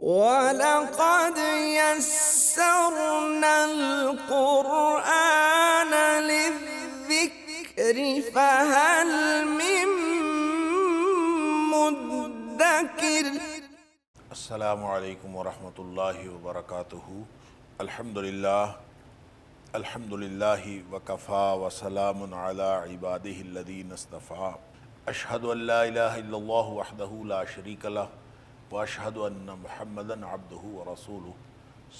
وَلَقَدْ يَسَّرْنَا الْقُرْآنَ لِلذِّكْرِ فَهَلْ مِن مُّدَّكِرٍ۔ السلام علیکم ورحمۃ اللہ وبرکاتہ۔ الحمدللہ وکفا وسلام علی عبادہ الذین اصطفیٰ۔ اشہد ان لا الہ الا اللہ وحدہ لا شریک لہ واشہد ان محمدا عبدہ ورسولہ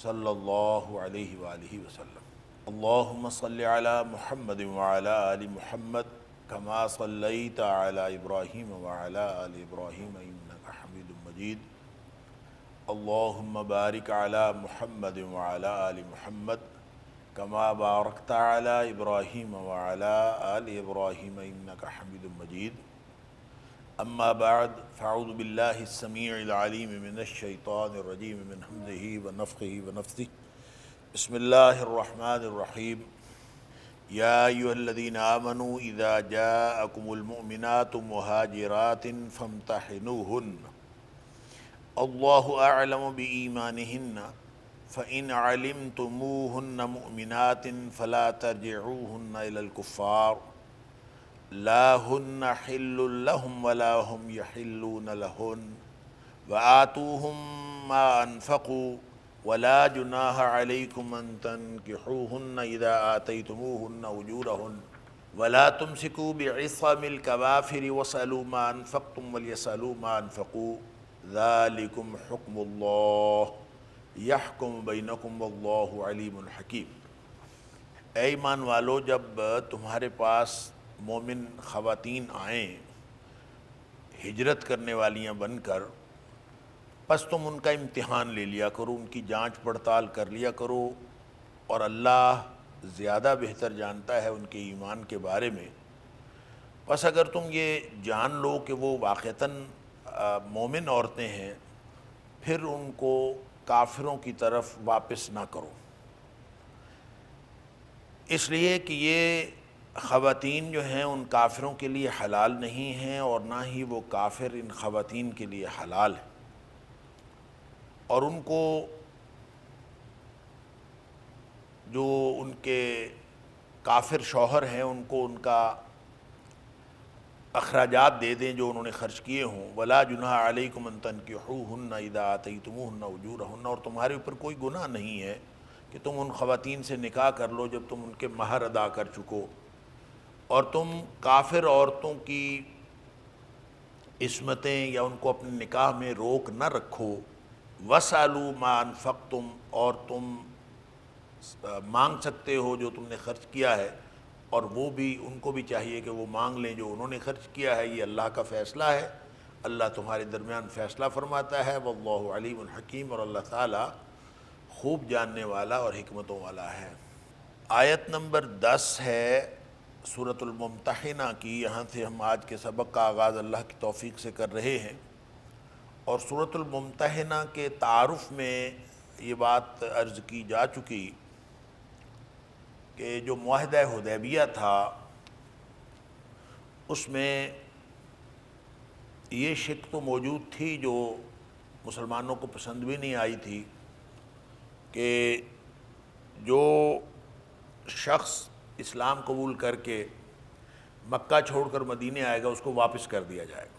صلی اللہ علیہ وآلہ وسلم۔ اللہم صلی علی محمد وعلی آل محمد کما صلیت علی ابراہیم وعلی آل ابراہیم انک حمید مجید۔ اللہم بارک علی محمد وعلی آل محمد کما بارکت علی ابراہیم وعلی آل ابراہیم انک حمید مجید۔ اما بعد فاعوذ باللہ السمیع العلیم من الشیطان الرجیم من حمزہ ونفخہ ونفثہ۔ بسم اللہ الرحمن الرحیم۔ یا ایھا الذین آمنوا اذا جاءکم المؤمنات مہاجرات فامتحنوہن اللہ اعلم بإیمانہن فإن علمتموہن مؤمنات فلا ترجعوہن إلی الکفار لا ہن حل لہم ولا ہم یحلون لہن وآتوہم ما انفقوا ولا جناح علیکم ان تنکحوہن اذا آتیتموہن اجورہن ولا تمسکوا بعصم الکوافر واسألوا ما انفقتم ولیسألوا ما انفقوا ذالکم حکم اللہ یحکم بینکم واللہ علیم حکیم۔ اے ایمان والو، جب تمہارے پاس مومن خواتین آئیں ہجرت کرنے والیاں بن کر، پس تم ان کا امتحان لے لیا کرو، ان کی جانچ پڑتال کر لیا کرو، اور اللہ زیادہ بہتر جانتا ہے ان کے ایمان کے بارے میں۔ پس اگر تم یہ جان لو کہ وہ واقعتاً مومن عورتیں ہیں، پھر ان کو کافروں کی طرف واپس نہ کرو، اس لیے کہ یہ خواتین جو ہیں ان کافروں کے لیے حلال نہیں ہیں، اور نہ ہی وہ کافر ان خواتین کے لیے حلال ہیں، اور ان کو جو ان کے کافر شوہر ہیں ان کو ان کا اخراجات دے دیں جو انہوں نے خرچ کیے ہوں۔ ولا جناح علیکم ان تنکحوہن اذا آتیتموہن اجورہن، اور تمہارے اوپر کوئی گناہ نہیں ہے کہ تم ان خواتین سے نکاح کر لو جب تم ان کے مہر ادا کر چکو، اور تم کافر عورتوں کی عصمتیں یا ان کو اپنے نکاح میں روک نہ رکھو۔ وَاسْأَلُوا مَا أَنفَقْتُمْ، اور تم مانگ سکتے ہو جو تم نے خرچ کیا ہے، اور وہ بھی ان کو بھی چاہیے کہ وہ مانگ لیں جو انہوں نے خرچ کیا ہے۔ یہ اللہ کا فیصلہ ہے، اللہ تمہارے درمیان فیصلہ فرماتا ہے۔ واللہ علیم حکیم، اور اللہ تعالیٰ خوب جاننے والا اور حکمتوں والا ہے۔ آیت نمبر 10 ہے سورۃ الممتحنہ کی۔ یہاں سے ہم آج کے سبق کا آغاز اللہ کی توفیق سے کر رہے ہیں، اور سورۃ الممتحنہ کے تعارف میں یہ بات عرض کی جا چکی کہ جو معاہدہ حدیبیہ تھا اس میں یہ شک تو موجود تھی جو مسلمانوں کو پسند بھی نہیں آئی تھی کہ جو شخص اسلام قبول کر کے مکہ چھوڑ کر مدینے آئے گا اس کو واپس کر دیا جائے گا،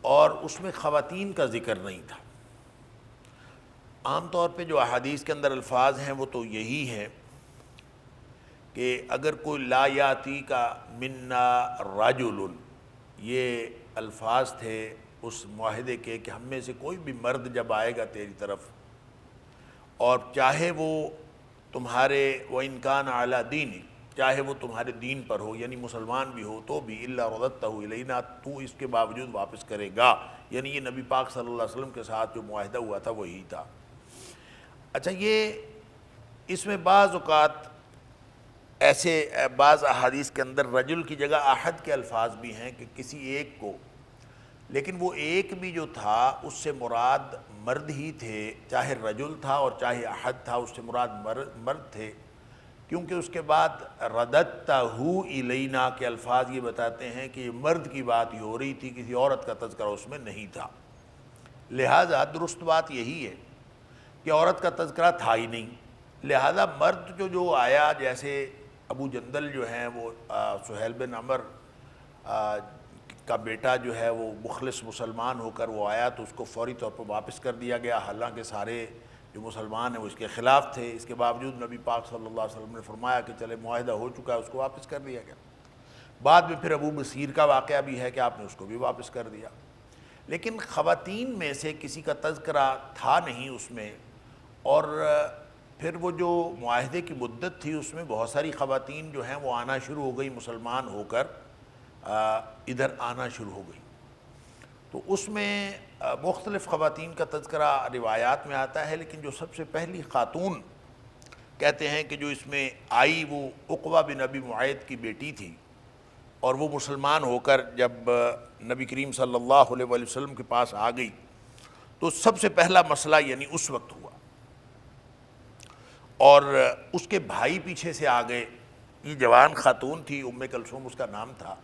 اور اس میں خواتین کا ذکر نہیں تھا۔ عام طور پہ جو احادیث کے اندر الفاظ ہیں وہ تو یہی ہیں کہ اگر کوئی لا یاتی کا منا رجل، یہ الفاظ تھے اس معاہدے کے کہ ہم میں سے کوئی بھی مرد جب آئے گا تیری طرف، اور چاہے وہ تمہارے وَإِنْ كَانَ عَلَى دِينِكَ، چاہے وہ تمہارے دین پر ہو یعنی مسلمان بھی ہو تو بھی، إِلَّا رَدَدْتَهُ إِلَيْنَا، تو اس کے باوجود واپس کرے گا، یعنی یہ نبی پاک صلی اللہ علیہ وسلم کے ساتھ جو معاہدہ ہوا تھا وہی تھا۔ اچھا، یہ اس میں بعض اوقات ایسے بعض احادیث کے اندر رجل کی جگہ احد کے الفاظ بھی ہیں کہ کسی ایک کو، لیکن وہ ایک بھی جو تھا اس سے مراد مرد ہی تھے، چاہے رجل تھا اور چاہے احد تھا، اس سے مراد مرد تھے، کیونکہ اس کے بعد رددتہ الینا کے الفاظ یہ بتاتے ہیں کہ یہ مرد کی بات ہی ہو رہی تھی، کسی عورت کا تذکرہ اس میں نہیں تھا۔ لہٰذا درست بات یہی ہے کہ عورت کا تذکرہ تھا ہی نہیں، لہٰذا مرد جو آیا، جیسے ابو جندل جو ہیں وہ سہیل بن عمر کا بیٹا جو ہے وہ مخلص مسلمان ہو کر وہ آیا تو اس کو فوری طور پر واپس کر دیا گیا، حالانکہ سارے جو مسلمان ہیں وہ اس کے خلاف تھے، اس کے باوجود نبی پاک صلی اللہ علیہ وسلم نے فرمایا کہ چلے معاہدہ ہو چکا ہے، اس کو واپس کر دیا گیا۔ بعد میں پھر ابو بصیر کا واقعہ بھی ہے کہ آپ نے اس کو بھی واپس کر دیا، لیکن خواتین میں سے کسی کا تذکرہ تھا نہیں اس میں، اور پھر وہ جو معاہدے کی مدت تھی اس میں بہت ساری خواتین جو ہیں وہ آنا شروع ہو گئی، مسلمان ہو کر ادھر آنا شروع ہو گئی، تو اس میں مختلف خواتین کا تذکرہ روایات میں آتا ہے، لیکن جو سب سے پہلی خاتون کہتے ہیں کہ جو اس میں آئی وہ عقبہ بن ابی معیط کی بیٹی تھی، اور وہ مسلمان ہو کر جب نبی کریم صلی اللہ علیہ وآلہ وسلم کے پاس آ گئی تو سب سے پہلا مسئلہ یعنی اس وقت ہوا، اور اس کے بھائی پیچھے سے آ گئے۔ یہ جوان خاتون تھی، ام کلثوم اس کا نام تھا،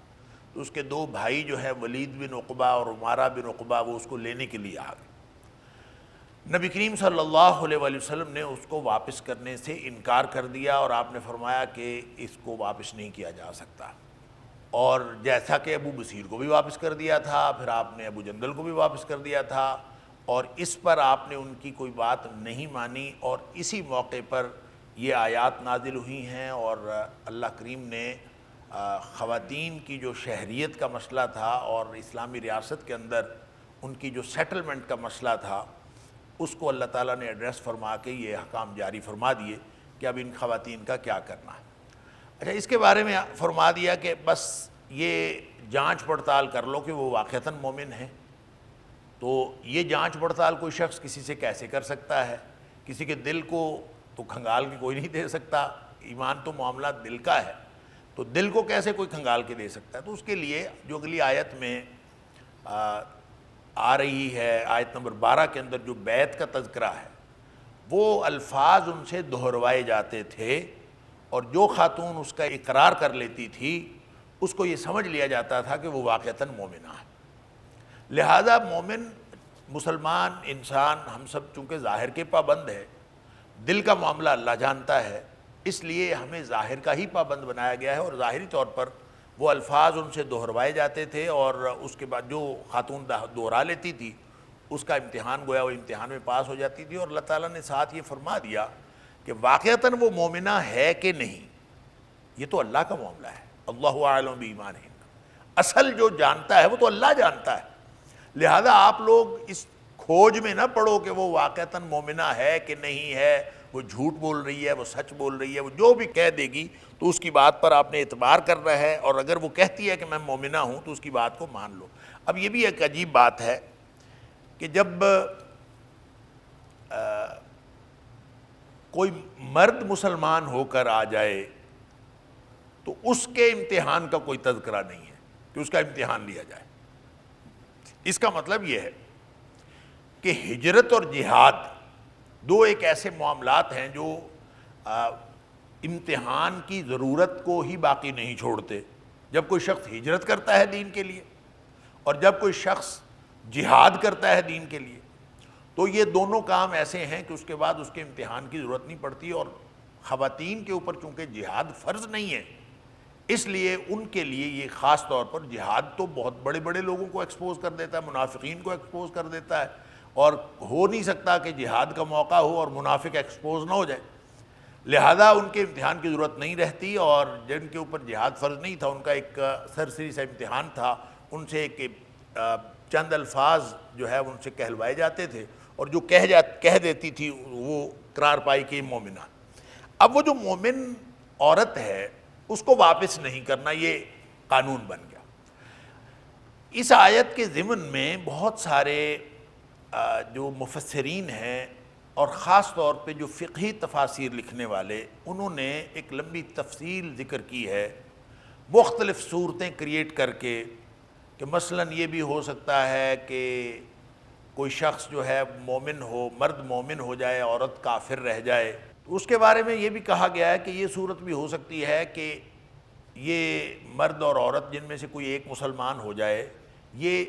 تو اس کے دو بھائی جو ہے ولید بن عقبہ اور عمارہ بن عقبہ وہ اس کو لینے کے لیے آ گئے۔ نبی کریم صلی اللہ علیہ وآلہ وسلم نے اس کو واپس کرنے سے انکار کر دیا، اور آپ نے فرمایا کہ اس کو واپس نہیں کیا جا سکتا، اور جیسا کہ ابو بصیر کو بھی واپس کر دیا تھا، پھر آپ نے ابو جندل کو بھی واپس کر دیا تھا، اور اس پر آپ نے ان کی کوئی بات نہیں مانی، اور اسی موقع پر یہ آیات نازل ہوئی ہیں، اور اللہ کریم نے خواتین کی جو شہریت کا مسئلہ تھا اور اسلامی ریاست کے اندر ان کی جو سیٹلمنٹ کا مسئلہ تھا اس کو اللہ تعالیٰ نے ایڈریس فرما کے یہ احکام جاری فرما دیے کہ اب ان خواتین کا کیا کرنا ہے۔ اچھا، اس کے بارے میں فرما دیا کہ بس یہ جانچ پڑتال کر لو کہ وہ واقعتاً مومن ہیں، تو یہ جانچ پڑتال کوئی شخص کسی سے کیسے کر سکتا ہے؟ کسی کے دل کو تو کھنگال کے کوئی نہیں دے سکتا، ایمان تو معاملہ دل کا ہے، تو دل کو کیسے کوئی کھنگال کے دے سکتا ہے؟ تو اس کے لیے جو اگلی آیت میں آ رہی ہے، آیت نمبر 12 کے اندر جو بیعت کا تذکرہ ہے، وہ الفاظ ان سے دہروائے جاتے تھے، اور جو خاتون اس کا اقرار کر لیتی تھی اس کو یہ سمجھ لیا جاتا تھا کہ وہ واقعتاً مومنہ ہے۔ لہذا مومن مسلمان انسان ہم سب چونکہ ظاہر کے پابند ہے، دل کا معاملہ اللہ جانتا ہے، اس لیے ہمیں ظاہر کا ہی پابند بنایا گیا ہے، اور ظاہری طور پر وہ الفاظ ان سے دہروائے جاتے تھے، اور اس کے بعد جو خاتون دہرا لیتی تھی اس کا امتحان گویا وہ امتحان میں پاس ہو جاتی تھی، اور اللہ تعالیٰ نے ساتھ یہ فرما دیا کہ واقعتاً وہ مومنہ ہے کہ نہیں یہ تو اللہ کا معاملہ ہے، اللہ اعلم بایمانہن، اصل جو جانتا ہے وہ تو اللہ جانتا ہے۔ لہذا آپ لوگ اس کھوج میں نہ پڑو کہ وہ واقعتاً مومنہ ہے کہ نہیں ہے، وہ جھوٹ بول رہی ہے، وہ سچ بول رہی ہے، وہ جو بھی کہہ دے گی تو اس کی بات پر آپ نے اعتبار کرنا ہے، اور اگر وہ کہتی ہے کہ میں مومنہ ہوں تو اس کی بات کو مان لو۔ اب یہ بھی ایک عجیب بات ہے کہ جب کوئی مرد مسلمان ہو کر آ جائے تو اس کے امتحان کا کوئی تذکرہ نہیں ہے کہ اس کا امتحان لیا جائے۔ اس کا مطلب یہ ہے کہ ہجرت اور جہاد دو ایک ایسے معاملات ہیں جو امتحان کی ضرورت کو ہی باقی نہیں چھوڑتے۔ جب کوئی شخص ہجرت کرتا ہے دین کے لیے اور جب کوئی شخص جہاد کرتا ہے دین کے لیے، تو یہ دونوں کام ایسے ہیں کہ اس کے بعد اس کے امتحان کی ضرورت نہیں پڑتی، اور خواتین کے اوپر چونکہ جہاد فرض نہیں ہے اس لیے ان کے لیے یہ خاص طور پر جہاد تو بہت بڑے بڑے لوگوں کو ایکسپوز کر دیتا ہے، منافقین کو ایکسپوز کر دیتا ہے، اور ہو نہیں سکتا کہ جہاد کا موقع ہو اور منافق ایکسپوز نہ ہو جائے، لہذا ان کے امتحان کی ضرورت نہیں رہتی، اور جن کے اوپر جہاد فرض نہیں تھا ان کا ایک سرسری سا امتحان تھا، ان سے ایک چند الفاظ جو ہے ان سے کہلوائے جاتے تھے، اور جو کہہ دیتی تھی وہ قرار پائی کہ مومنہ۔ اب وہ جو مومن عورت ہے اس کو واپس نہیں کرنا، یہ قانون بن گیا۔ اس آیت کے ضمن میں بہت سارے جو مفسرین ہیں اور خاص طور پہ جو فقہی تفاسیر لکھنے والے، انہوں نے ایک لمبی تفصیل ذکر کی ہے، مختلف صورتیں کریٹ کر کے، کہ مثلاً یہ بھی ہو سکتا ہے کہ کوئی شخص جو ہے مومن ہو، مرد مومن ہو جائے، عورت کافر رہ جائے، تو اس کے بارے میں یہ بھی کہا گیا ہے کہ یہ صورت بھی ہو سکتی ہے کہ یہ مرد اور عورت جن میں سے کوئی ایک مسلمان ہو جائے، یہ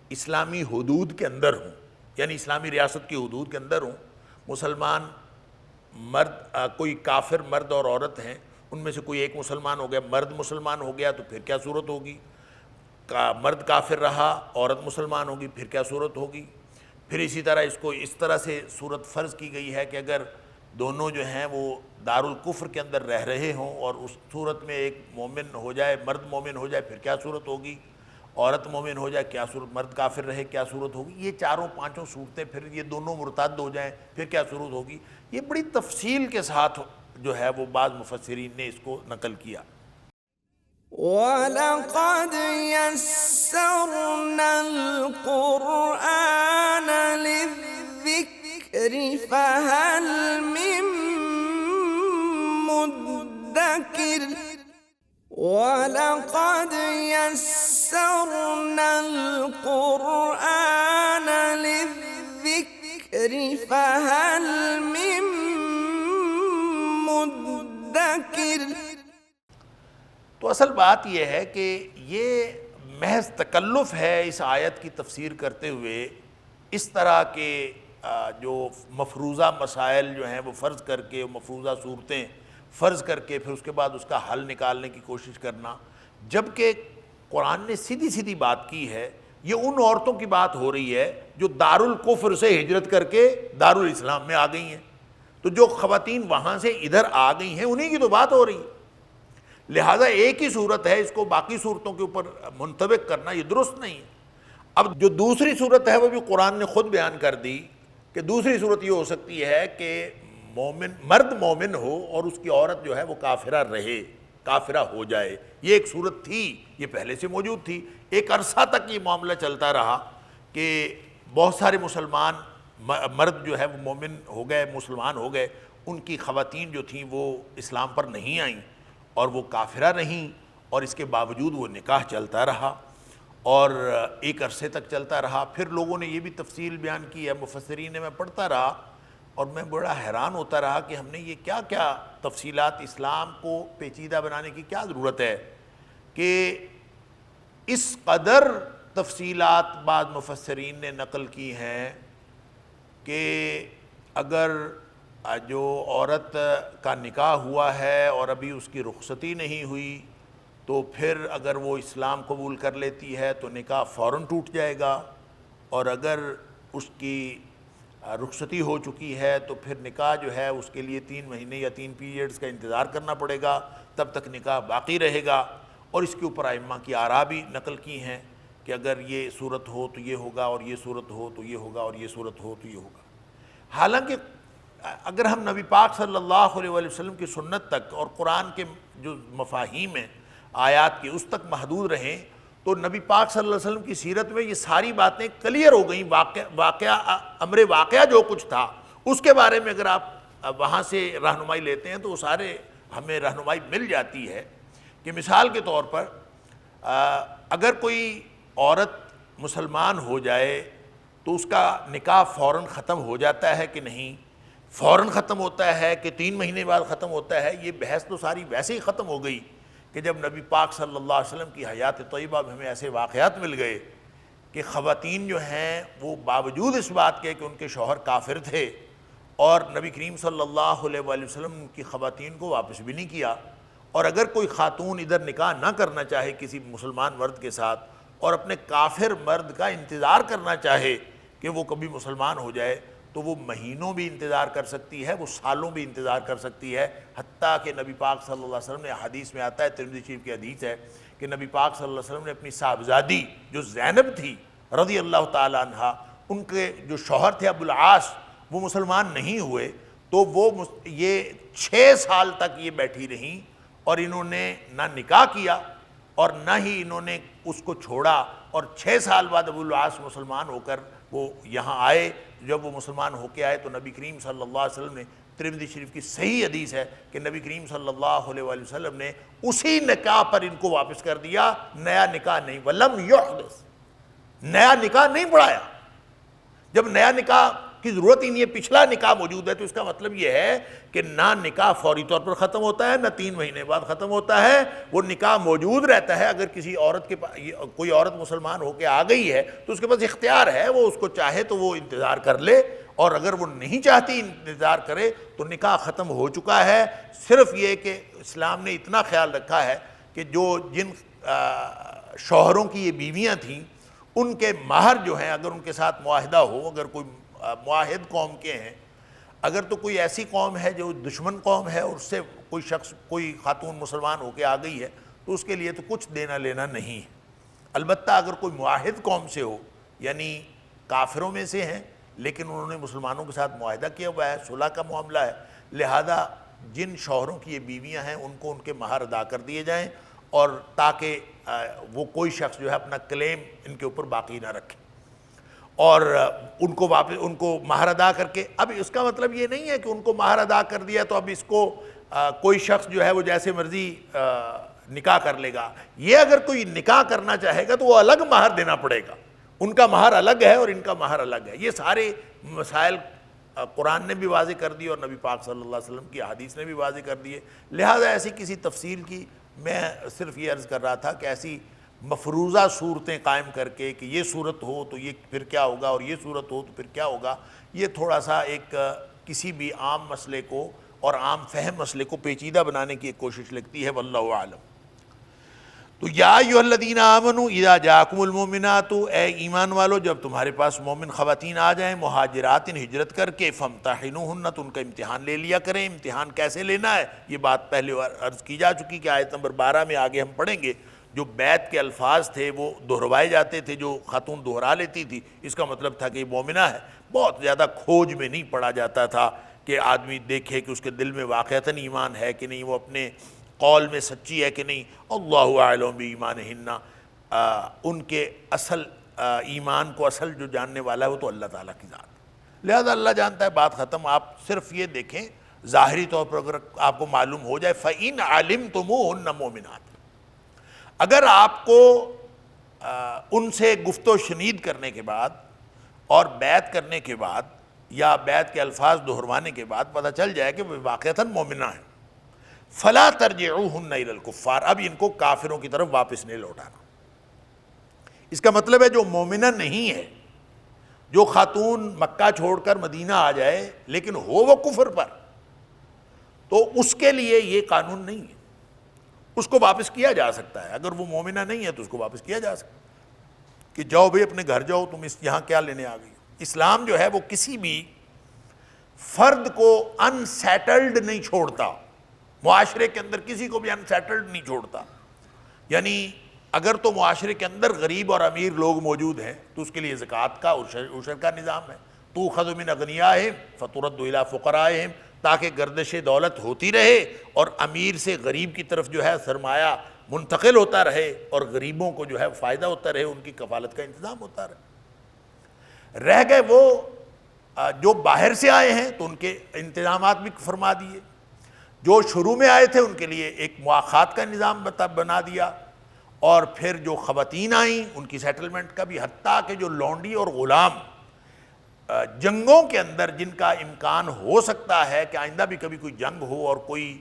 اسلامی حدود کے اندر ہوں، یعنی اسلامی ریاست کی حدود کے اندر ہوں، مسلمان مرد کوئی کافر مرد اور عورت ہیں، ان میں سے کوئی ایک مسلمان ہو گیا، مرد مسلمان ہو گیا تو پھر کیا صورت ہوگی؟ مرد کافر رہا، عورت مسلمان ہوگی، پھر کیا صورت ہوگی؟ پھر اسی طرح اس کو اس طرح سے صورت فرض کی گئی ہے کہ اگر دونوں جو ہیں وہ دارالکفر کے اندر رہ رہے ہوں اور اس صورت میں ایک مومن ہو جائے، مرد مومن ہو جائے، پھر کیا صورت ہوگی؟ عورت مومن ہو جائے کیا صورت؟ مرد کافر رہے کیا صورت ہوگی؟ یہ چاروں پانچوں صورتیں، پھر یہ دونوں مرتد ہو جائیں پھر کیا صورت ہوگی؟ یہ بڑی تفصیل کے ساتھ جو ہے وہ بعض مفسرین نے اس کو نقل کیا۔ وَلَقَدْ يَسَّرْنَا الْقُرْآنَ لِلذِّكْرِ فَهَلْ مِن مُّدَّكِرٍ وَلَقَدْ يَسَّرْنَا الْقُرْآنَ لِلذِّكْرِ فَهَلْ مِن مُّدَّكِرٍ۔ تو اصل بات یہ ہے کہ یہ محض تکلف ہے اس آیت کی تفسیر کرتے ہوئے، اس طرح کے جو مفروضہ مسائل جو ہیں وہ فرض کر کے، مفروضہ صورتیں فرض کر کے پھر اس کے بعد اس کا حل نکالنے کی کوشش کرنا، جبکہ قرآن نے سیدھی سیدھی بات کی ہے۔ یہ ان عورتوں کی بات ہو رہی ہے جو دارالکفر سے ہجرت کر کے دارالاسلام میں آ گئی ہیں، تو جو خواتین وہاں سے ادھر آ گئی ہیں انہی کی تو بات ہو رہی ہے۔ لہٰذا ایک ہی صورت ہے، اس کو باقی صورتوں کے اوپر منطبق کرنا یہ درست نہیں ہے۔ اب جو دوسری صورت ہے وہ بھی قرآن نے خود بیان کر دی کہ دوسری صورت یہ ہو سکتی ہے کہ مرد مومن ہو اور اس کی عورت جو ہے وہ کافرہ رہے، کافرہ ہو جائے۔ یہ ایک صورت تھی، یہ پہلے سے موجود تھی۔ ایک عرصہ تک یہ معاملہ چلتا رہا کہ بہت سارے مسلمان مرد جو ہے وہ مومن ہو گئے، مسلمان ہو گئے، ان کی خواتین جو تھیں وہ اسلام پر نہیں آئیں اور وہ کافرہ رہیں، اور اس کے باوجود وہ نکاح چلتا رہا اور ایک عرصے تک چلتا رہا۔ پھر لوگوں نے یہ بھی تفصیل بیان کی ہے، مفسرین نے، میں پڑھتا رہا اور میں بڑا حیران ہوتا رہا کہ ہم نے یہ کیا کیا تفصیلات، اسلام کو پیچیدہ بنانے کی کیا ضرورت ہے کہ اس قدر تفصیلات بعض مفسرین نے نقل کی ہیں کہ اگر جو عورت کا نکاح ہوا ہے اور ابھی اس کی رخصتی نہیں ہوئی تو پھر اگر وہ اسلام قبول کر لیتی ہے تو نکاح فوراً ٹوٹ جائے گا، اور اگر اس کی رخصتی ہو چکی ہے تو پھر نکاح جو ہے اس کے لیے 3 مہینے یا 3 پیریڈز کا انتظار کرنا پڑے گا، تب تک نکاح باقی رہے گا۔ اور اس کے اوپر ائمہ کی آراء بھی نقل کی ہیں کہ اگر یہ صورت ہو تو یہ ہوگا، اور یہ صورت ہو تو یہ ہوگا، اور یہ صورت ہو تو یہ ہوگا۔ حالانکہ اگر ہم نبی پاک صلی اللہ علیہ وآلہ وسلم کی سنت تک اور قرآن کے جو مفاہیم ہیں آیات کی اس تک محدود رہیں تو نبی پاک صلی اللہ علیہ وسلم کی سیرت میں یہ ساری باتیں کلیئر ہو گئیں۔ امر واقعہ جو کچھ تھا اس کے بارے میں اگر آپ وہاں سے رہنمائی لیتے ہیں تو وہ سارے ہمیں رہنمائی مل جاتی ہے کہ مثال کے طور پر اگر کوئی عورت مسلمان ہو جائے تو اس کا نکاح فوراً ختم ہو جاتا ہے کہ نہیں، فوراً ختم ہوتا ہے کہ 3 مہینے بعد ختم ہوتا ہے، یہ بحث تو ساری ویسے ہی ختم ہو گئی کہ جب نبی پاک صلی اللہ علیہ وسلم کی حیات طیبہ میں ہمیں ایسے واقعات مل گئے کہ خواتین جو ہیں وہ باوجود اس بات کے کہ ان کے شوہر کافر تھے اور نبی کریم صلی اللہ علیہ وآلہ وسلم کی خواتین کو واپس بھی نہیں کیا، اور اگر کوئی خاتون ادھر نکاح نہ کرنا چاہے کسی مسلمان مرد کے ساتھ اور اپنے کافر مرد کا انتظار کرنا چاہے کہ وہ کبھی مسلمان ہو جائے تو وہ مہینوں بھی انتظار کر سکتی ہے، وہ سالوں بھی انتظار کر سکتی ہے، حتیٰ کہ نبی پاک صلی اللہ علیہ وسلم نے حدیث میں آتا ہے، ترمذی شریف کی حدیث ہے کہ نبی پاک صلی اللہ علیہ وسلم نے اپنی صاحبزادی جو زینب تھی رضی اللہ تعالی عنہا، ان کے جو شوہر تھے ابو العاص وہ مسلمان نہیں ہوئے تو وہ یہ 6 سال تک یہ بیٹھی رہیں اور انہوں نے نہ نکاح کیا اور نہ ہی انہوں نے اس کو چھوڑا، اور 6 سال بعد ابو العاص مسلمان ہو کر وہ یہاں آئے۔ جب وہ مسلمان ہو کے آئے تو نبی کریم صلی اللہ علیہ وسلم نے، ترمذی شریف کی صحیح حدیث ہے کہ نبی کریم صلی اللہ علیہ وآلہ وسلم نے اسی نکاح پر ان کو واپس کر دیا، نیا نکاح نہیں، وَلَمْ يُحْدِث، نیا نکاح نہیں پڑھایا۔ جب نیا نکاح کی ضرورت ہی نہیں ہے، پچھلا نکاح موجود ہے، تو اس کا مطلب یہ ہے کہ نہ نکاح فوری طور پر ختم ہوتا ہے، نہ 3 مہینے بعد ختم ہوتا ہے، وہ نکاح موجود رہتا ہے۔ اگر کسی عورت کے کوئی عورت مسلمان ہو کے آ گئی ہے تو اس کے پاس اختیار ہے، وہ اس کو چاہے تو وہ انتظار کر لے، اور اگر وہ نہیں چاہتی انتظار کرے تو نکاح ختم ہو چکا ہے۔ صرف یہ کہ اسلام نے اتنا خیال رکھا ہے کہ جن شوہروں کی یہ بیویاں تھیں ان کے مہر جو ہیں، اگر ان کے ساتھ معاہدہ ہو، اگر کوئی معاہد قوم کے ہیں، اگر تو کوئی ایسی قوم ہے جو دشمن قوم ہے اور اس سے کوئی شخص کوئی خاتون مسلمان ہو کے آ گئی ہے تو اس کے لیے تو کچھ دینا لینا نہیں ہے۔ البتہ اگر کوئی معاہد قوم سے ہو، یعنی کافروں میں سے ہیں لیکن انہوں نے مسلمانوں کے ساتھ معاہدہ کیا ہوا ہے، صلح کا معاملہ ہے، لہذا جن شوہروں کی یہ بیویاں ہیں ان کو ان کے مہر ادا کر دیے جائیں، اور تاکہ وہ کوئی شخص جو ہے اپنا کلیم ان کے اوپر باقی نہ رکھے، اور ان کو واپس ان کو مہر ادا کر کے۔ اب اس کا مطلب یہ نہیں ہے کہ ان کو مہر ادا کر دیا تو اب اس کو کوئی شخص جو ہے وہ جیسے مرضی نکاح کر لے گا۔ یہ اگر کوئی نکاح کرنا چاہے گا تو وہ الگ مہر دینا پڑے گا، ان کا مہر الگ ہے اور ان کا مہر الگ ہے۔ یہ سارے مسائل قرآن نے بھی واضح کر دی اور نبی پاک صلی اللہ علیہ وسلم کی احادیث نے بھی واضح کر دیے، لہذا ایسی کسی تفصیل کی میں صرف یہ عرض کر رہا تھا کہ ایسی مفروضہ صورتیں قائم کر کے کہ یہ صورت ہو تو یہ پھر کیا ہوگا اور یہ صورت ہو تو پھر کیا ہوگا، یہ تھوڑا سا ایک کسی بھی عام مسئلے کو اور عام فہم مسئلے کو پیچیدہ بنانے کی ایک کوشش لگتی ہے، واللہ اعلم۔ تو یا ایھا الذین آمنوا اذا جاءکم المؤمنات، اے ایمان والو جب تمہارے پاس مومن خواتین آ جائیں مہاجرات ہجرت کر کے، فامتحنوہن تو ان کا امتحان لے لیا کریں۔ امتحان کیسے لینا ہے یہ بات پہلے عرض کی جا چکی کہ آیت نمبر 12 میں آگے ہم پڑھیں گے۔ جو بیعت کے الفاظ تھے وہ دہروائے جاتے تھے، جو خاتون دہرا لیتی تھی اس کا مطلب تھا کہ یہ مومنہ ہے، بہت زیادہ کھوج میں نہیں پڑا جاتا تھا کہ آدمی دیکھے کہ اس کے دل میں واقعتاً ایمان ہے کہ نہیں، وہ اپنے قول میں سچی ہے کہ نہیں۔ اللہ اعلم بایمانہن، ان کے اصل ایمان کو اصل جو جاننے والا ہے وہ تو اللہ تعالیٰ کی ذات ہے، لہذا اللہ جانتا ہے، بات ختم۔ آپ صرف یہ دیکھیں ظاہری طور پر اگر آپ کو معلوم ہو جائے فَإِنْ عَلِمْتُمُوهُنَّ مُؤْمِنَاتٍ، اگر آپ کو ان سے گفت و شنید کرنے کے بعد اور بیعت کرنے کے بعد یا بیعت کے الفاظ دہروانے کے بعد پتہ چل جائے کہ وہ واقعتاً مومنہ ہیں، فَلَا تَرْجِعُوهُنَّ إِلَى الْكُفَّارِ، اب ان کو کافروں کی طرف واپس نہیں لوٹانا۔ اس کا مطلب ہے جو مومنہ نہیں ہے، جو خاتون مکہ چھوڑ کر مدینہ آ جائے لیکن ہو وہ کفر پر، تو اس کے لیے یہ قانون نہیں ہے، اس کو واپس کیا جا سکتا ہے۔ اگر وہ مومنہ نہیں ہے تو اس کو واپس کیا جا سکتا ہے کہ جاؤ بھئی اپنے گھر جاؤ، تم یہاں کیا لینے آ گئی۔ اسلام جو ہے وہ کسی بھی فرد کو ان سیٹلڈ نہیں چھوڑتا، معاشرے کے اندر کسی کو بھی ان سیٹلڈ نہیں چھوڑتا۔ یعنی اگر تو معاشرے کے اندر غریب اور امیر لوگ موجود ہیں تو اس کے لیے زکوٰۃ کا عشر کا نظام ہے، تؤخذ من اغنیائہم فترد الی فقرائہم، تاکہ گردش دولت ہوتی رہے اور امیر سے غریب کی طرف جو ہے سرمایہ منتقل ہوتا رہے اور غریبوں کو جو ہے فائدہ ہوتا رہے، ان کی کفالت کا انتظام ہوتا رہے۔ رہ گئے وہ جو باہر سے آئے ہیں تو ان کے انتظامات بھی فرما دیے، جو شروع میں آئے تھے ان کے لیے ایک مواخات کا نظام بنا دیا، اور پھر جو خواتین آئیں ان کی سیٹلمنٹ کا بھی، حتیٰ کہ جو لونڈی اور غلام جنگوں کے اندر جن کا امکان ہو سکتا ہے کہ آئندہ بھی کبھی کوئی جنگ ہو اور کوئی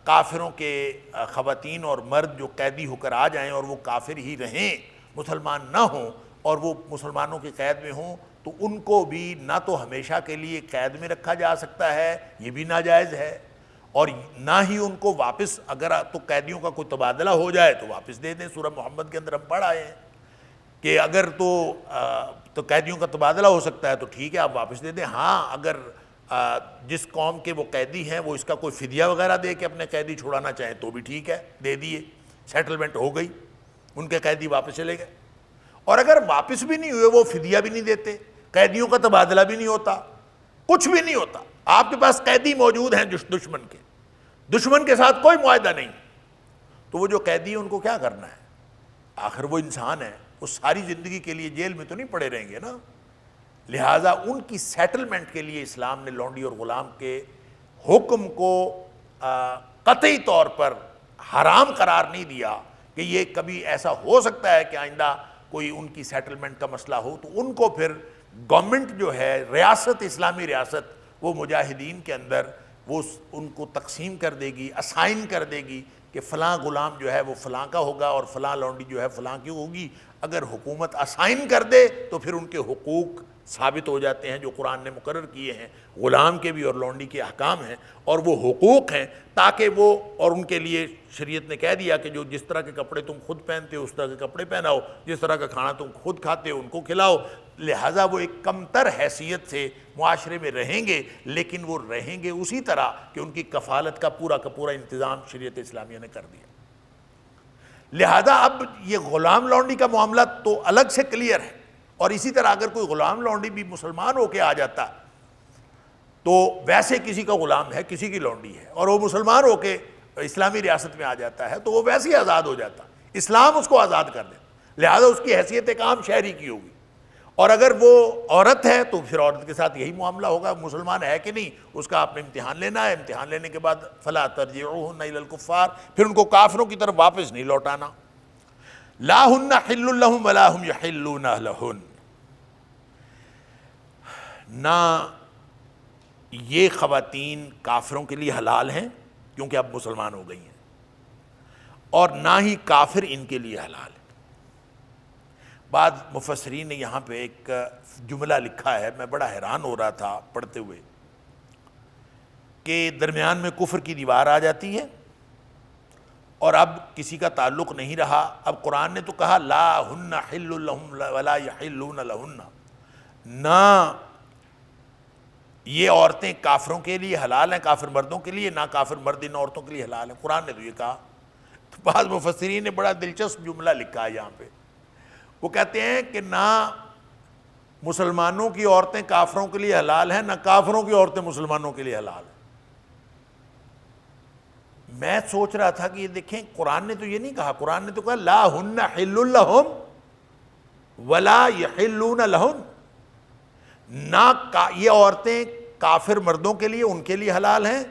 کافروں کے خواتین اور مرد جو قیدی ہو کر آ جائیں اور وہ کافر ہی رہیں، مسلمان نہ ہوں اور وہ مسلمانوں کی قید میں ہوں، تو ان کو بھی نہ تو ہمیشہ کے لیے قید میں رکھا جا سکتا ہے، یہ بھی ناجائز ہے، اور نہ ہی ان کو واپس، اگر تو قیدیوں کا کوئی تبادلہ ہو جائے تو واپس دے دیں۔ سورہ محمد کے اندر ہم پڑھ آئے ہیں کہ اگر تو قیدیوں کا تبادلہ ہو سکتا ہے تو ٹھیک ہے آپ واپس دے دیں۔ ہاں اگر جس قوم کے وہ قیدی ہیں وہ اس کا کوئی فدیہ وغیرہ دے کے اپنے قیدی چھڑانا چاہیں تو بھی ٹھیک ہے، دے دیے، سیٹلمنٹ ہو گئی، ان کے قیدی واپس چلے گئے۔ اور اگر واپس بھی نہیں ہوئے، وہ فدیہ بھی نہیں دیتے، قیدیوں کا تبادلہ بھی نہیں ہوتا، کچھ بھی نہیں ہوتا، آپ کے پاس قیدی موجود ہیں دشمن کے ساتھ کوئی معاہدہ نہیں، تو وہ جو قیدی ہیں ان کو کیا کرنا ہے؟ آخر وہ انسان ہے، وہ ساری زندگی کے لیے جیل میں تو نہیں پڑے رہیں گے نا۔ لہٰذا ان کی سیٹلمنٹ کے لیے اسلام نے لونڈی اور غلام کے حکم کو قطعی طور پر حرام قرار نہیں دیا کہ یہ کبھی ایسا ہو سکتا ہے کہ آئندہ کوئی ان کی سیٹلمنٹ کا مسئلہ ہو تو ان کو پھر گورنمنٹ جو ہے ریاست، اسلامی ریاست، وہ مجاہدین کے اندر وہ ان کو تقسیم کر دے گی، اسائن کر دے گی کہ فلاں غلام جو ہے وہ فلاں کا ہوگا اور فلاں لونڈی جو ہے فلاں کی ہوگی۔ اگر حکومت اسائن کر دے تو پھر ان کے حقوق ثابت ہو جاتے ہیں جو قرآن نے مقرر کیے ہیں، غلام کے بھی اور لونڈی کے احکام ہیں، اور وہ حقوق ہیں تاکہ وہ، اور ان کے لیے شریعت نے کہہ دیا کہ جو جس طرح کے کپڑے تم خود پہنتے ہو اس طرح کے کپڑے پہناؤ، جس طرح کا کھانا تم خود کھاتے ہو ان کو کھلاؤ، لہٰذا وہ ایک کمتر حیثیت سے معاشرے میں رہیں گے، لیکن وہ رہیں گے اسی طرح کہ ان کی کفالت کا پورا انتظام شریعت اسلامیہ نے کر دیا۔ لہذا اب یہ غلام لونڈی کا معاملہ تو الگ سے کلیئر ہے، اور اسی طرح اگر کوئی غلام لونڈی بھی مسلمان ہو کے آ جاتا تو ویسے کسی کا غلام ہے، کسی کی لونڈی ہے، اور وہ مسلمان ہو کے اسلامی ریاست میں آ جاتا ہے تو وہ ویسے ہی آزاد ہو جاتا، اسلام اس کو آزاد کر دیتا، لہذا اس کی حیثیت ایک عام شہری کی ہوگی۔ اور اگر وہ عورت ہے تو پھر عورت کے ساتھ یہی معاملہ ہوگا، مسلمان ہے کہ نہیں اس کا آپ نے امتحان لینا ہے، امتحان لینے کے بعد فلا ترجعوہن الی الکفار، پھر ان کو کافروں کی طرف واپس نہیں لوٹانا۔ لا ہن حل لہم ولا ہم یحلون لہن، نہ یہ خواتین کافروں کے لیے حلال ہیں کیونکہ اب مسلمان ہو گئی ہیں، اور نہ ہی کافر ان کے لیے حلال ہے۔ بعض مفسرین نے یہاں پہ ایک جملہ لکھا ہے، میں بڑا حیران ہو رہا تھا پڑھتے ہوئے، کہ درمیان میں کفر کی دیوار آ جاتی ہے اور اب کسی کا تعلق نہیں رہا۔ اب قرآن نے تو کہا لا ہن حل لہم ولا یحلون لہن، نہ یہ عورتیں کافروں کے لیے حلال ہیں، کافر مردوں کے لیے، نہ کافر مرد ان عورتوں کے لیے حلال ہیں، قرآن نے تو یہ کہا۔ تو بعض مفسرین نے بڑا دلچسپ جملہ لکھا ہے یہاں پہ، وہ کہتے ہیں کہ نہ مسلمانوں کی عورتیں کافروں کے لیے حلال ہیں، نہ کافروں کی عورتیں مسلمانوں کے لیے حلال ہیں۔ میں سوچ رہا تھا کہ یہ دیکھیں قرآن نے تو یہ نہیں کہا، قرآن نے تو کہا لا ہن حل لہم ولا یحلون لہن، نہ یہ عورتیں کافر مردوں کے لیے ان کے لیے حلال ہیں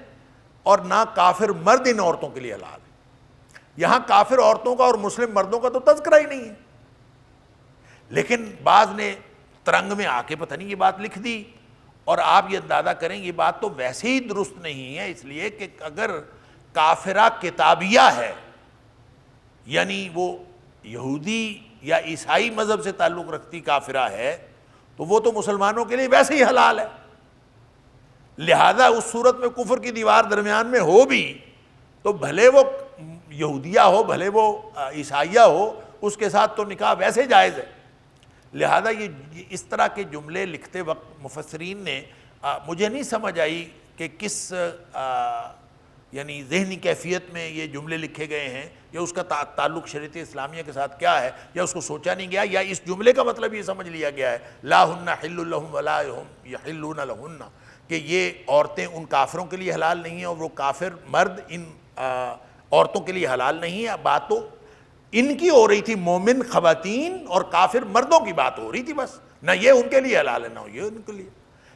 اور نہ کافر مرد ان عورتوں کے لیے حلال ہیں۔ یہاں کافر عورتوں کا اور مسلم مردوں کا تو تذکرہ ہی نہیں ہے، لیکن بعض نے ترنگ میں آ کے پتہ نہیں یہ بات لکھ دی، اور آپ یہ اندازہ کریں یہ بات تو ویسے ہی درست نہیں ہے، اس لیے کہ اگر کافرہ کتابیہ ہے، یعنی وہ یہودی یا عیسائی مذہب سے تعلق رکھتی کافرہ ہے، تو وہ تو مسلمانوں کے لیے ویسے ہی حلال ہے، لہذا اس صورت میں کفر کی دیوار درمیان میں ہو بھی تو بھلے وہ یہودیہ ہو بھلے وہ عیسائیہ ہو، اس کے ساتھ تو نکاح ویسے جائز ہے۔ لہذا یہ اس طرح کے جملے لکھتے وقت مفسرین نے مجھے نہیں سمجھ آئی کہ کس یعنی ذہنی کیفیت میں یہ جملے لکھے گئے ہیں، یا اس کا تعلق شریعت اسلامیہ کے ساتھ کیا ہے، یا اس کو سوچا نہیں گیا، یا اس جملے کا مطلب یہ سمجھ لیا گیا ہے لا ہن حل لہم ولا ہم یحلون لہن، کہ یہ عورتیں ان کافروں کے لیے حلال نہیں ہیں اور وہ کافر مرد ان عورتوں کے لیے حلال نہیں ہے۔ بات تو ان کی ہو رہی تھی، مومن خواتین اور کافر مردوں کی بات ہو رہی تھی، بس نہ یہ ان کے لیے حلال ہے نہ یہ ان کے لیے۔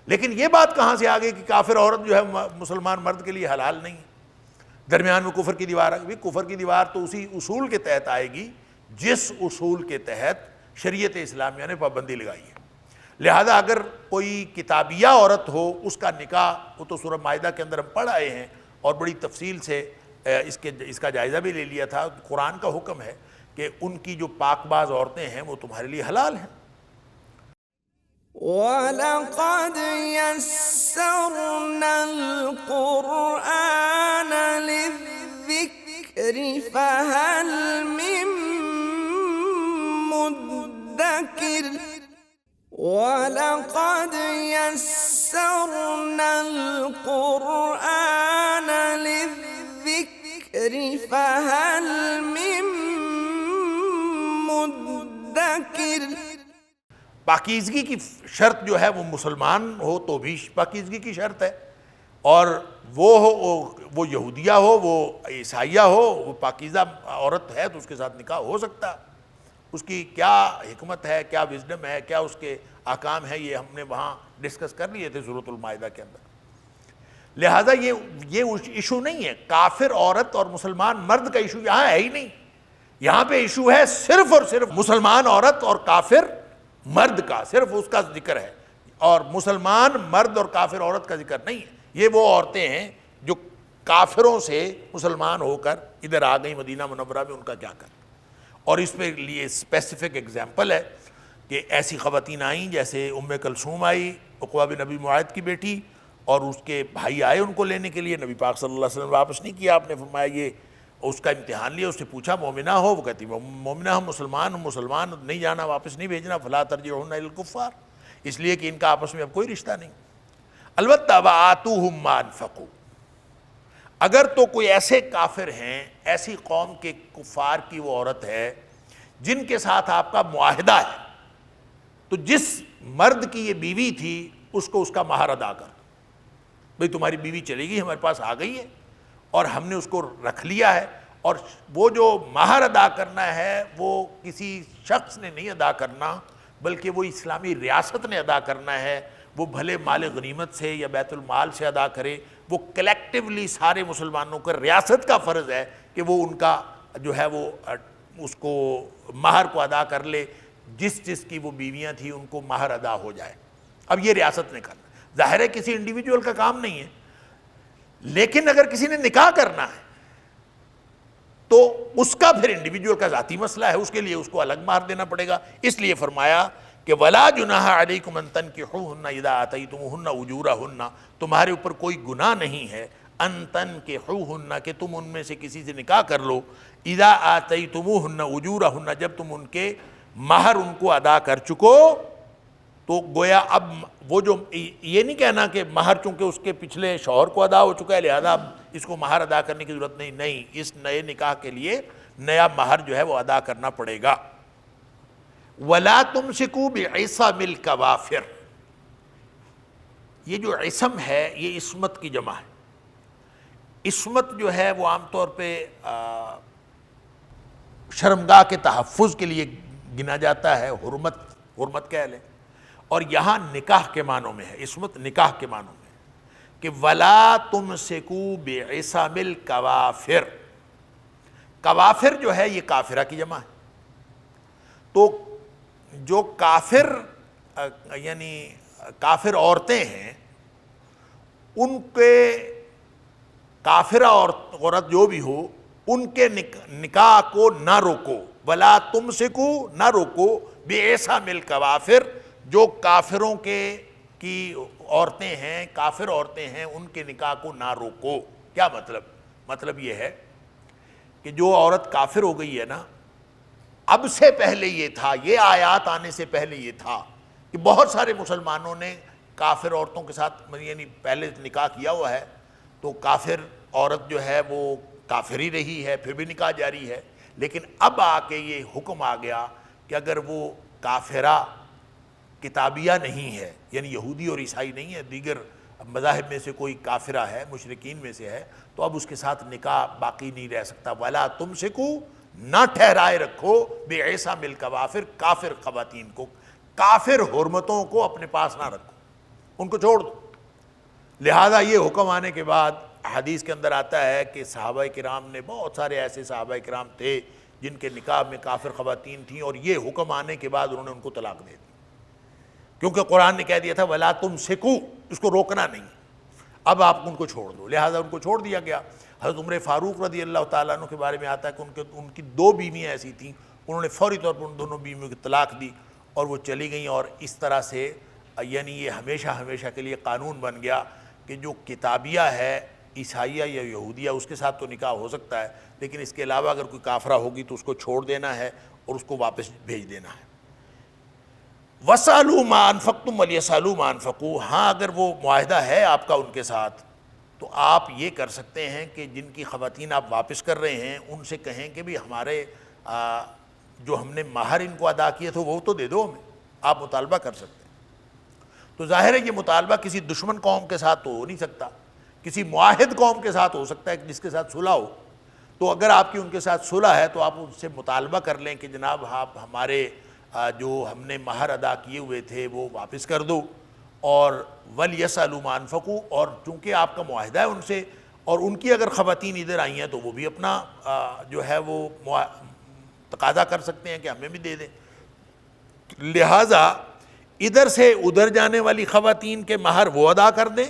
لیکن یہ بات کہاں سے آ گئی کہ کافر عورت جو ہے مسلمان مرد کے لیے حلال نہیں ہے؟ درمیان میں کفر کی دیوار آ گئی۔ کفر کی دیوار تو اسی اصول کے تحت آئے گی جس اصول کے تحت شریعت اسلامیہ نے پابندی لگائی ہے۔ لہذا اگر کوئی کتابیہ عورت ہو، اس کا نکاح، وہ تو سورہ مائدہ کے اندر ہم پڑھ آئے ہیں اور بڑی تفصیل سے اس کا جائزہ بھی لے لیا تھا، قرآن کا حکم ہے کہ ان کی جو پاک باز عورتیں ہیں وہ تمہارے لیے حلال ہیں۔ وَلَقَدْ يَسَّرْنَا الْقُرْآنَ لِلذِّكْرِ فَهَلْ مِن مُّدَّكِرٍ وَلَقَدْ يَسَّرْنَا الْقُرْآنَ لِلذِّكْرِ فَهَلْ مِن مُّدَّكِرٍ۔ پاکیزگی کی شرط جو ہے وہ مسلمان ہو تو بھی پاکیزگی کی شرط ہے، اور وہ یہودیہ ہو وہ عیسائیہ ہو، وہ پاکیزہ عورت ہے تو اس کے ساتھ نکاح ہو سکتا ہے۔ اس کی کیا حکمت ہے، کیا وزڈم ہے، کیا اس کے احکام ہے، یہ ہم نے وہاں ڈسکس کر لیے تھے سورۃ المائدہ کے اندر۔ لہٰذا یہ ایشو نہیں ہے، کافر عورت اور مسلمان مرد کا ایشو یہاں ہے ہی نہیں، یہاں پہ ایشو ہے صرف اور صرف مسلمان عورت اور کافر مرد کا صرف اس کا ذکر ہے، اور مسلمان مرد اور کافر عورت کا ذکر نہیں ہے۔ یہ وہ عورتیں ہیں جو کافروں سے مسلمان ہو کر ادھر آ گئی مدینہ منورہ میں، ان کا کیا کرنا۔ اور اس پہ لیے اسپیسیفک ایگزامپل ہے کہ ایسی خواتین آئیں جیسے ام کلثوم آئی، عقبہ بن ابی معیط کی بیٹی، اور اس کے بھائی آئے ان کو لینے کے لیے، نبی پاک صلی اللہ علیہ وسلم واپس نہیں کیا، آپ نے فرمایا یہ اس کا امتحان لیا، اس سے پوچھا مومنہ ہو؟ وہ کہتی مومنہ، ہم مسلمان نہیں جانا، واپس نہیں بھیجنا، فلا ترجعوہن الی الکفار، اس لیے کہ ان کا آپس میں اب کوئی رشتہ نہیں۔ البتہ وآتوہم ما انفقوا، اگر تو کوئی ایسے کافر ہیں، ایسی قوم کے کفار کی وہ عورت ہے جن کے ساتھ آپ کا معاہدہ ہے، تو جس مرد کی یہ بیوی تھی اس کو اس کا مہر ادا کر، بھئی تمہاری بیوی چلے گی، ہمارے پاس آ گئی ہے اور ہم نے اس کو رکھ لیا ہے، اور وہ جو مہر ادا کرنا ہے وہ کسی شخص نے نہیں ادا کرنا، بلکہ وہ اسلامی ریاست نے ادا کرنا ہے۔ وہ بھلے مال غنیمت سے یا بیت المال سے ادا کرے، وہ کلیکٹیولی سارے مسلمانوں کا ریاست کا فرض ہے کہ وہ ان کا جو ہے وہ اس کو مہر کو ادا کر لے، جس کی وہ بیویاں تھیں ان کو مہر ادا ہو جائے۔ اب یہ ریاست نے کرنا، ظاہر ہے کسی انڈیویجول کا کام نہیں ہے، لیکن اگر کسی نے نکاح کرنا ہے تو اس کا پھر انڈیویجول کا ذاتی مسئلہ ہے، اس کے لیے اس کو الگ مہر دینا پڑے گا۔ اس لیے فرمایا کہ وَلَا جُنَاحَ عَلَيْكُمْ أَن تَنكِحُوهُنَّ إِذَا آتَيْتُمُوهُنَّ أُجُورَهُنَّ، تمہارے اوپر کوئی گناہ نہیں ہے، أَن تَنكِحُوهُنَّ کہ تم ان میں سے کسی سے نکاح کر لو، إِذَا آتَيْتُمُوهُنَّ أُجُورَهُنَّ جب تم ان کے مہر ان کو ادا کر چکو۔ تو گویا اب وہ جو یہ نہیں کہنا کہ مہر چونکہ اس کے پچھلے شوہر کو ادا ہو چکا ہے لہذا اب اس کو مہر ادا کرنے کی ضرورت نہیں، اس نئے نکاح کے لیے نیا مہر جو ہے وہ ادا کرنا پڑے گا۔ وَلَا تُمْسِكُوا بِعِصَمِ الْكَوَافِرِ، یہ جو عصم ہے یہ عصمت کی جمع ہے۔ عصمت جو ہے وہ عام طور پہ شرمگاہ کے تحفظ کے لیے گنا جاتا ہے، حرمت کہہ لیں، اور یہاں نکاح کے معنوں میں ہے، عصمت نکاح کے معنوں میں ہے کہ وَلَا تُمْسِكُوا بِعِصَمِ الْكَوَافِرِ، کوافر جو ہے یہ کافرہ کی جمع ہے۔ تو جو کافر یعنی کافر عورتیں ہیں ان کے کافرہ عورت جو بھی ہو ان کے نکاح کو نہ روکو، ولا تمسکو نہ روکو بعصم الکوافر، جو کافروں کی عورتیں ہیں، کافر عورتیں ہیں، ان کے نکاح کو نہ روکو۔ کیا مطلب یہ ہے کہ جو عورت کافر ہو گئی ہے نا، اب سے پہلے یہ تھا، یہ آیات آنے سے پہلے یہ تھا کہ بہت سارے مسلمانوں نے کافر عورتوں کے ساتھ یعنی پہلے نکاح کیا ہوا ہے، تو کافر عورت جو ہے وہ کافر ہی رہی ہے، پھر بھی نکاح جاری ہے۔ لیکن اب آ کے یہ حکم آ گیا کہ اگر وہ کافرہ کتابیہ نہیں ہے، یعنی یہودی اور عیسائی نہیں ہے، دیگر مذاہب میں سے کوئی کافرہ ہے، مشرکین میں سے ہے، تو اب اس کے ساتھ نکاح باقی نہیں رہ سکتا۔ وَلَا تُمْسِكُوا، نہ ٹھہرائے رکھو بعصم الکوافر، کافر خواتین کو، کافر حرمتوں کو اپنے پاس نہ رکھو، ان کو چھوڑ دو۔ لہذا یہ حکم آنے کے بعد حدیث کے اندر آتا ہے کہ صحابہ کرام نے، بہت سارے ایسے صحابہ کرام تھے جن کے نکاح میں کافر خواتین تھیں، اور یہ حکم آنے کے بعد انہوں نے ان کو طلاق دے دی، کیونکہ قرآن نے کہہ دیا تھا وَلَا تُمْسِكُوا، اس کو روکنا نہیں، اب آپ ان کو چھوڑ دو، لہذا ان کو چھوڑ دیا گیا۔ حضرت عمر فاروق رضی اللہ تعالیٰ عنہ کے بارے میں آتا ہے کہ ان کی 2 بیویاں ایسی تھیں، انہوں نے فوری طور پر ان دونوں بیویوں کی طلاق دی اور وہ چلی گئیں، اور اس طرح سے یعنی یہ ہمیشہ کے لیے قانون بن گیا کہ جو کتابیہ ہے، عیسائیہ یا یہودیہ، اس کے ساتھ تو نکاح ہو سکتا ہے، لیکن اس کے علاوہ اگر کوئی کافرہ ہوگی تو اس کو چھوڑ دینا ہے اور اس کو واپس بھیج دینا ہے۔ وَاسْأَلُوا مَا أَنفَقْتُمْ وَلْيَسْأَلُوا مَا أَنفَقُوا، ہاں اگر وہ معاہدہ ہے آپ کا ان کے ساتھ تو آپ یہ کر سکتے ہیں کہ جن کی خواتین آپ واپس کر رہے ہیں ان سے کہیں کہ بھی ہمارے جو ہم نے مہر ان کو ادا کیے تھے وہ تو دے دو ہمیں، آپ مطالبہ کر سکتے ہیں۔ تو ظاہر ہے یہ مطالبہ کسی دشمن قوم کے ساتھ تو ہو نہیں سکتا، کسی معاہد قوم کے ساتھ ہو سکتا ہے جس کے ساتھ صلح ہو۔ تو اگر آپ کی ان کے ساتھ صلح ہے تو آپ ان سے مطالبہ کر لیں کہ جناب آپ ہمارے جو ہم نے مہر ادا کیے ہوئے تھے وہ واپس کر دو، اور وَلْيَسْأَلُوا مَا أَنفَقُوا، اور چونکہ آپ کا معاہدہ ہے ان سے، اور ان کی اگر خواتین ادھر آئی ہیں تو وہ بھی اپنا جو ہے وہ تقاضا کر سکتے ہیں کہ ہمیں بھی دے دیں۔ لہٰذا ادھر سے ادھر جانے والی خواتین کے مہر وہ ادا کر دیں،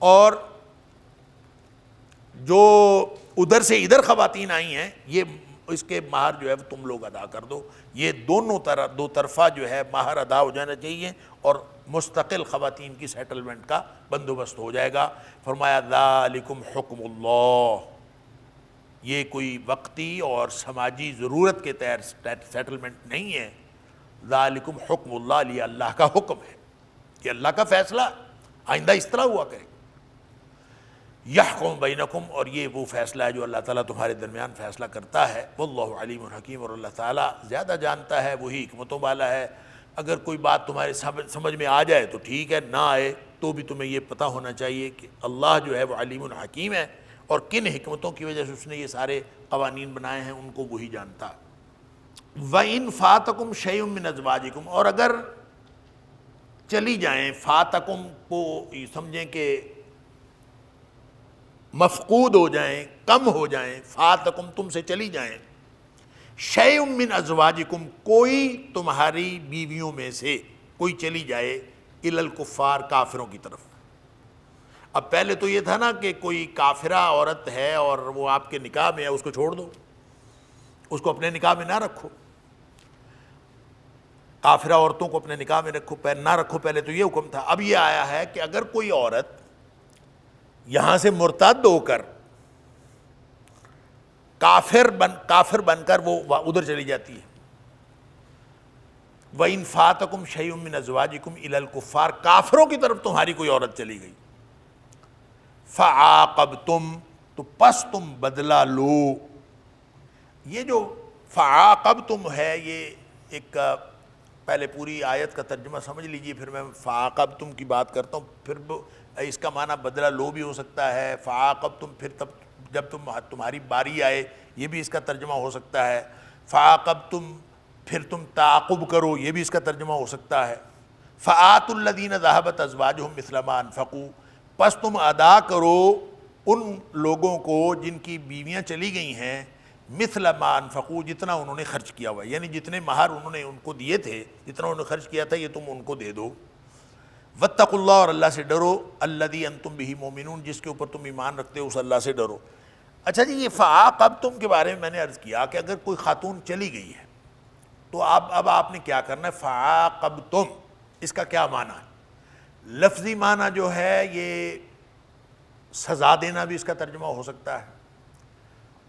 اور جو ادھر سے ادھر خواتین آئی ہیں یہ اس کے مہر جو ہے وہ تم لوگ ادا کر دو۔ یہ دو طرفہ جو ہے مہر ادا ہو جانا چاہیے، اور مستقل خواتین کی سیٹلمنٹ کا بندوبست ہو جائے گا۔ فرمایا ذالکم حکم اللہ، یہ کوئی وقتی اور سماجی ضرورت کے تحت سیٹلمنٹ نہیں ہے، ذالکم حکم اللہ، یہ اللہ کا حکم ہے، یہ اللہ کا فیصلہ، آئندہ اس طرح ہوا کرے۔ یحکم بینکم، اور یہ وہ فیصلہ ہے جو اللہ تعالیٰ تمہارے درمیان فیصلہ کرتا ہے۔ واللہ علیم حکیم، اور اللہ تعالیٰ زیادہ جانتا ہے، وہی حکمتوں والا ہے۔ اگر کوئی بات تمہارے سمجھ میں آ جائے تو ٹھیک ہے، نہ آئے تو بھی تمہیں یہ پتہ ہونا چاہیے کہ اللہ جو ہے وہ علیم حکیم ہے، اور کن حکمتوں کی وجہ سے اس نے یہ سارے قوانین بنائے ہیں ان کو وہی جانتا ہے۔ وَإِن فَاتَكُمْ شَيْءٌ مِّنْ أَزْوَاجِكُمْ، اور اگر چلی جائیں، فاتکم کو یہ سمجھیں کہ مفقود ہو جائیں، کم ہو جائیں، فاتکم تم سے چلی جائیں، شیء من ازواجکم کوئی تمہاری بیویوں میں سے کوئی چلی جائے، الی الکفار کافروں کی طرف۔ اب پہلے تو یہ تھا نا کہ کوئی کافرہ عورت ہے اور وہ آپ کے نکاح میں ہے، اس کو چھوڑ دو، اس کو اپنے نکاح میں نہ رکھو، کافرہ عورتوں کو اپنے نکاح میں نہ رکھو، پہلے تو یہ حکم تھا۔ اب یہ آیا ہے کہ اگر کوئی عورت یہاں سے مرتد ہو کر کافر بن کر وہ ادھر چلی جاتی ہے، وَإِن فَاتَكُمْ شَيْءٌ مِّنْ أَزْوَاجِكُمْ إِلَى الْكُفَّارِ، کافروں کی طرف تمہاری کوئی عورت چلی گئی، فَعَاقَبْتُمْ، تو پس تم بدلہ لو۔ یہ جو فَعَاقَبْتُمْ ہے، یہ ایک پہلے پوری آیت کا ترجمہ سمجھ لیجئے، پھر میں فَعَاقَبْتُمْ کی بات کرتا ہوں۔ پھر اس کا معنی بدلہ لو بھی ہو سکتا ہے، فَعَاقَبْتُمْ پھر تب جب تمہاری باری آئے، یہ بھی اس کا ترجمہ ہو سکتا ہے، فَعَاقَبْتُمْ پھر تم تعاقب کرو، یہ بھی اس کا ترجمہ ہو سکتا ہے، فَآتُوا الَّذِينَ ذَهَبَتْ أَزْوَاجُهُمْ مِثْلَ مَا أَنفَقُوا، پس تم ادا کرو ان لوگوں کو جن کی بیویاں چلی گئی ہیں، مثل ما انفقوا، جتنا انہوں نے خرچ کیا ہوا ہے، یعنی جتنے مہر انہوں نے ان کو دیے تھے، جتنا انہوں نے خرچ کیا تھا، یہ تم ان کو دے دو۔ واتقوا اللہ، اور اللہ سے ڈرو، الذی انتم بہ مؤمنون، جس کے اوپر تم ایمان رکھتے ہو اس اللہ سے ڈرو۔ اچھا جی، یہ فعاقبتم کے بارے میں نے عرض کیا کہ اگر کوئی خاتون چلی گئی ہے تو اب آپ نے کیا کرنا ہے؟ فعاقبتم، اس کا کیا معنی ہے؟ لفظی معنی جو ہے یہ سزا دینا بھی اس کا ترجمہ ہو سکتا ہے،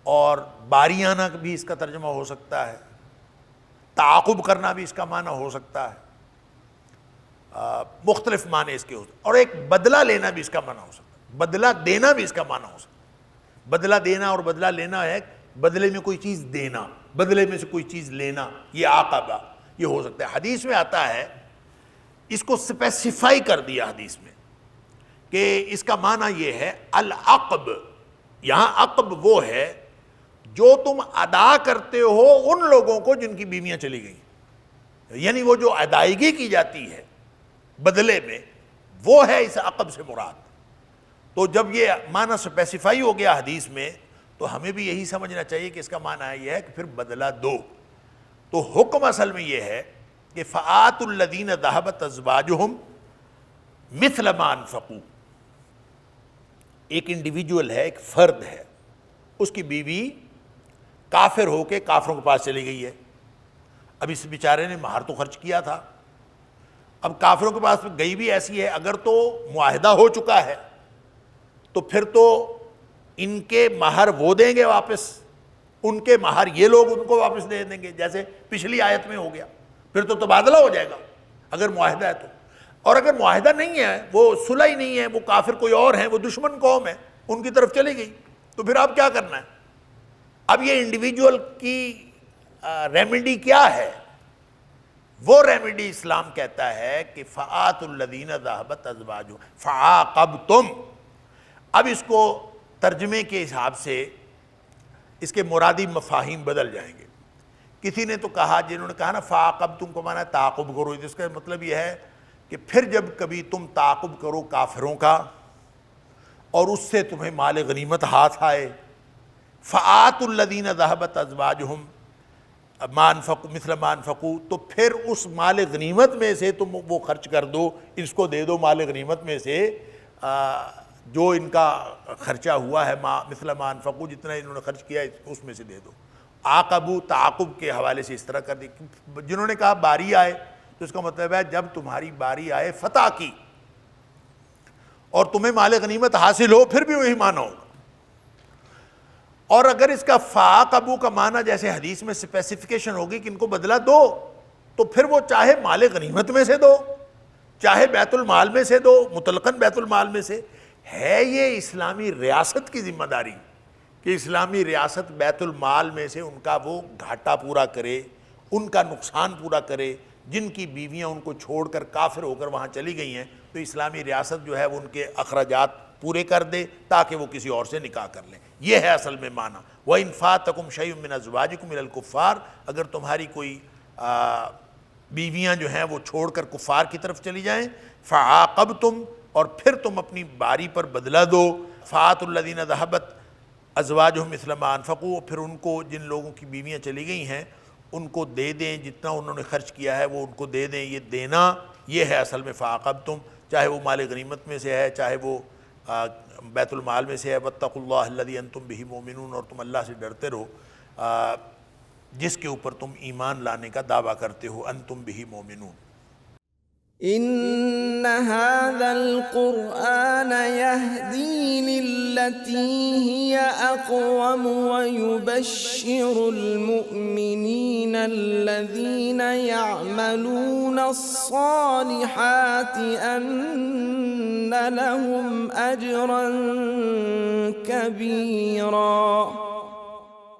اور باریانہ بھی اس کا ترجمہ ہو سکتا ہے، تعاقب کرنا بھی اس کا معنی ہو سکتا ہے، مختلف معنی اس کے ہوتے ہیں، اور ایک بدلہ لینا بھی اس کا معنی ہو سکتا ہے، بدلہ دینا بھی اس کا معنی ہو سکتا ہے۔ بدلہ دینا اور بدلہ لینا ہے، بدلے میں کوئی چیز دینا، بدلے میں سے کوئی چیز لینا، یہ عاقبہ، یہ ہو سکتا ہے۔ حدیث میں آتا ہے، اس کو سپیسیفائی کر دیا حدیث میں کہ اس کا معنی یہ ہے العقب، یہاں عقب وہ ہے جو تم ادا کرتے ہو ان لوگوں کو جن کی بیویاں چلی گئیں، یعنی وہ جو ادائیگی کی جاتی ہے بدلے میں، وہ ہے اس عقب سے مراد۔ تو جب یہ معنی سپیسیفائی ہو گیا حدیث میں، تو ہمیں بھی یہی سمجھنا چاہیے کہ اس کا معنی یہ ہے کہ پھر بدلہ دو۔ تو حکم اصل میں یہ ہے کہ فآتوا الذین ذهبت ازواجہم مثل ما انفقوا، ایک انڈیویجول ہے، ایک فرد ہے، اس کی بیوی کافر ہو کے کافروں کے پاس چلی گئی ہے، اب اس بیچارے نے مہر تو خرچ کیا تھا، اب کافروں کے پاس گئی بھی ایسی ہے، اگر تو معاہدہ ہو چکا ہے تو پھر تو ان کے مہر وہ دیں گے واپس، ان کے مہر یہ لوگ ان کو واپس دے دیں گے، جیسے پچھلی آیت میں ہو گیا، پھر تو تبادلہ ہو جائے گا اگر معاہدہ ہے تو۔ اور اگر معاہدہ نہیں ہے، وہ صلح ہی نہیں ہے، وہ کافر کوئی اور ہیں، وہ دشمن قوم ہے، ان کی طرف چلی گئی، تو پھر آپ کیا کرنا ہے؟ اب یہ انڈیویجول کی ریمیڈی کیا ہے؟ وہ ریمیڈی اسلام کہتا ہے کہ فآتوا الذین ذهبت ازواجہم فعاقبتم۔ اب اس کو ترجمے کے حساب سے اس کے مرادی مفاہیم بدل جائیں گے۔ کسی نے تو کہا، جنہوں نے کہا نا فعاقبتم کو معنی تعاقب کرو، جس کا مطلب یہ ہے کہ پھر جب کبھی تم تعاقب کرو کافروں کا اور اس سے تمہیں مال غنیمت ہاتھ آئے، فآتوا الذین ذهبت ازواجہم، ما انفقوا مثل ما انفقوا، تو پھر اس مال غنیمت میں سے تم وہ خرچ کر دو، اس کو دے دو مال غنیمت میں سے جو ان کا خرچہ ہوا ہے، مثل ما انفقوا، جتنا انہوں نے خرچ کیا اس میں سے دے دو۔ عاقبوا تعاقب کے حوالے سے اس طرح کر دی، جنہوں نے کہا باری آئے تو اس کا مطلب ہے جب تمہاری باری آئے فتح کی اور تمہیں مال غنیمت حاصل ہو پھر بھی وہی معنی ہوگا۔ اور اگر اس کا فعاقبوا کا معنی جیسے حدیث میں اسپیسیفیکیشن ہوگی کہ ان کو بدلہ دو، تو پھر وہ چاہے مال غنیمت میں سے دو، چاہے بیت المال میں سے دو، مطلقاً بیت المال میں سے۔ ہے یہ اسلامی ریاست کی ذمہ داری کہ اسلامی ریاست بیت المال میں سے ان کا وہ گھاٹا پورا کرے، ان کا نقصان پورا کرے۔ جن کی بیویاں ان کو چھوڑ کر کافر ہو کر وہاں چلی گئی ہیں تو اسلامی ریاست جو ہے وہ ان کے اخراجات پورے کر دے تاکہ وہ کسی اور سے نکاح کر لیں۔ یہ ہے اصل میں معنی۔ وَإِنْ فَاتَكُمْ شَيْءٌ مِّنْ أَزْوَاجِكُمْ إِلَى الْكُفَّارِ، اگر تمہاری کوئی بیویاں جو ہیں وہ چھوڑ کر کفار کی طرف چلی جائیں، فَعَاقَبْتُمْ، اور پھر تم اپنی باری پر بدلہ دو، فَآتُوا الَّذِينَ ذَهَبَتْ أَزْوَاجُهُمْ مِثْلَ مَا أَنفَقُوا، پھر ان کو جن لوگوں کی بیویاں چلی گئی ہیں ان کو دے دیں جتنا انہوں نے خرچ کیا ہے وہ ان کو دے دیں۔ یہ دینا یہ ہے اصل میں فَعَاقَبْتُمْ، چاہے وہ مال غنیمت میں سے ہے چاہے وہ بیت المال میں سے ہے۔ وَاتَّقُوا اللَّهَ الَّذِي أَنْتُمْ بِهِ مُؤْمِنُونَ، اور تم اللہ سے ڈرتے رہو جس کے اوپر تم ایمان لانے کا دعویٰ کرتے ہو، أَنْتُمْ بِهِ مُؤْمِنُونَ۔ إن هذا القرآن يهدي للتي هي أقوم ويبشر المؤمنين الذين يعملون الصالحات أن لهم أجرا كبيرا۔